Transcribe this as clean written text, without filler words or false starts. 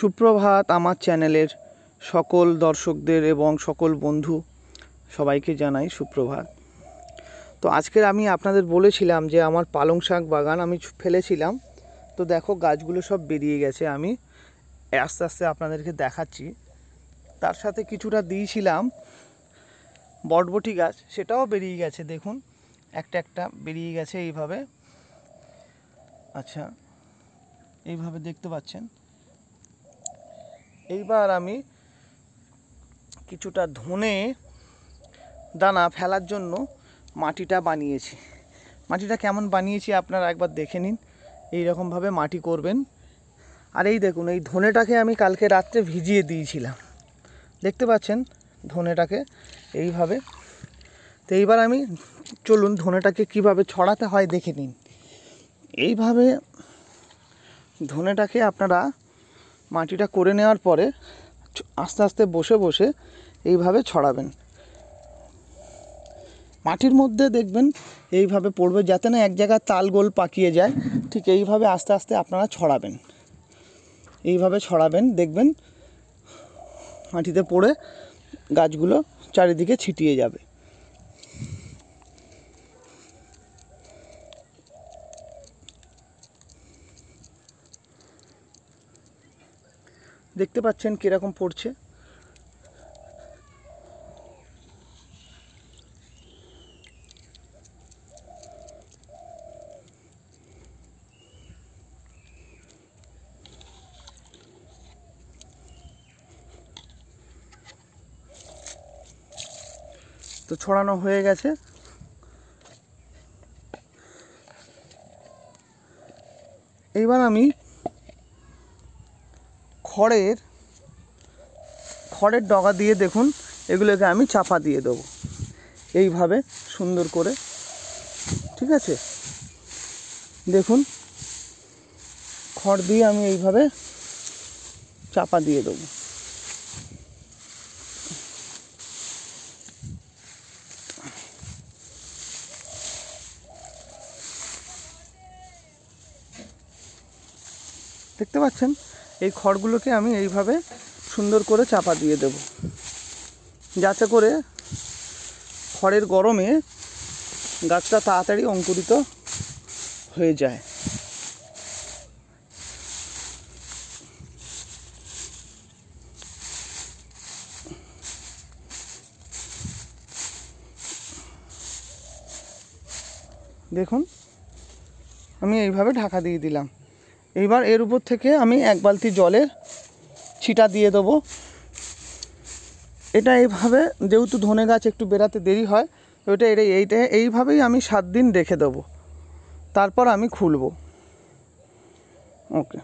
সুপ্রভাত আমার চ্যানেলের সকল দর্শকদের এবং সকল বন্ধু সবাইকে জানাই সুপ্রভাত। তো আজকের আমি আপনাদের বলেছিলাম যে আমার পালং শাক বাগান আমি ফেলেছিলাম, তো দেখো গাছগুলো সব বেরিয়ে গেছে। আমি আস্তে আস্তে আপনাদেরকে দেখাচ্ছি। তার সাথে কিছুটা দিয়েছিলাম বটবটি গাছ, সেটাও বেরিয়ে গেছে। দেখুন একটা একটা বেরিয়ে গেছে এইভাবে। আচ্ছা, এইভাবে দেখতে পাচ্ছেন। এইবার আমি কিছুটা ধনে দানা ফেলার জন্য মাটিটা বানিয়েছি। মাটিটা কেমন বানিয়েছি আপনারা একবার দেখে নিন। এই রকমভাবে মাটি করবেন। আর এই দেখুন, এই ধনেটাকে আমি কালকে রাত্রে ভিজিয়ে দিয়েছিলাম, দেখতে পাচ্ছেন ধনেটাকে এইভাবে। তো এইবার আমি চলুন ধনেটাকে কিভাবে ছড়াতে হয় দেখে নিন। এইভাবে ধনেটাকে আপনারা মাটিটা করে নেওয়ার পরে আস্তে আস্তে বসে বসে এইভাবে ছড়াবেন। মাটির মধ্যে দেখবেন এইভাবে পড়বে, যাতে না এক জায়গায় তাল গোল পাকিয়ে যায়। ঠিক এইভাবে আস্তে আস্তে আপনারা ছড়াবেন। এইভাবে ছড়াবেন, দেখবেন মাটিতে পড়ে গাছগুলো চারিদিকে ছিটিয়ে যাবে। দেখতে পাচ্ছেন কীরকম পড়ছে। তো ছড়ানো হয়ে গেছে। এইবার আমি খড়ের ডগা দিয়ে দেখুন এগুলোকে আমি চাপা দিয়ে দেবো এইভাবে সুন্দর করে। ঠিক আছে, দেখুন খড় দিয়ে আমি এইভাবে চাপা দিয়ে দেবো। দেখতে পাচ্ছেন এই খড়গুলোকে আমি এইভাবে সুন্দর করে চাপা দিয়ে দেব, যাতে করে খড়ের গরমে গাছটা তাড়াতাড়ি অঙ্কুরিত হয়ে যায়। দেখুন আমি এইভাবে ঢাকা দিয়ে দিলাম। এইবার এর উপর থেকে আমি 1 বালতি জলের ছিটা দিয়ে দেবো। এটা এইভাবে, যেহেতু ধনে গাছ একটু বেরাতে দেরি হয়, এইভাবেই আমি 7 দিন রেখে দেবো, তারপর আমি খুলবো। ওকে।